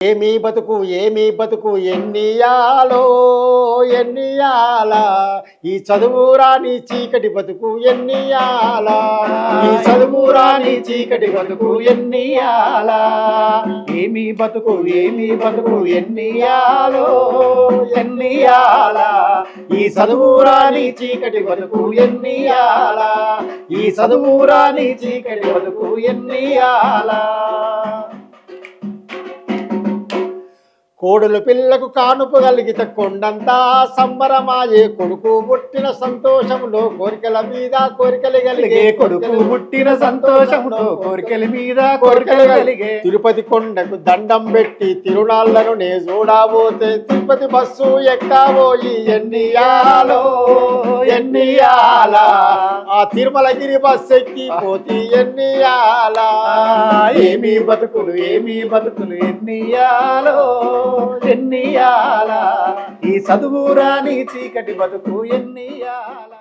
ఏమీ బతుకు ఎన్నియాలో ఎన్నియాలా ఈ చదువురాని చీకటి బతుకు ఎన్నియాలా ఈ చదువురాని చీకటి బతుకు ఎన్నియాలా ఏమీ బతుకు ఎన్నియాలో ఎన్నియాలా ఈ చదువురాని చీకటి బతుకు ఎన్నియాలా ఈ చదువురాని చీకటి బతుకు ఎన్నియాలా కోడుల పిల్లకు కానుపు కలిగితే కొండంతా సంబరమాయే కొడుకు పుట్టిన సంతోషంలో కోరికల మీద కోరికలు కలిగే కొడుకు పుట్టిన సంతోషంలో కోరికల మీద కోరికలు కలిగే తిరుపతి కొండకు దండం పెట్టి తిరునాళ్లను నే చూడబోతే తిరుపతి బస్సు ఎక్కాబోయి ఎన్నియాలో ఎన్నియాలా ఆ తిరుమలగిరి బస్సు ఎక్కి పోతి ఎన్నియాలా ఏమీ బతుకులు ఎన్నియాలో ఎన్నియాలా ఈ చదువురాని చీకటి బతుకు ఎన్నియాలా.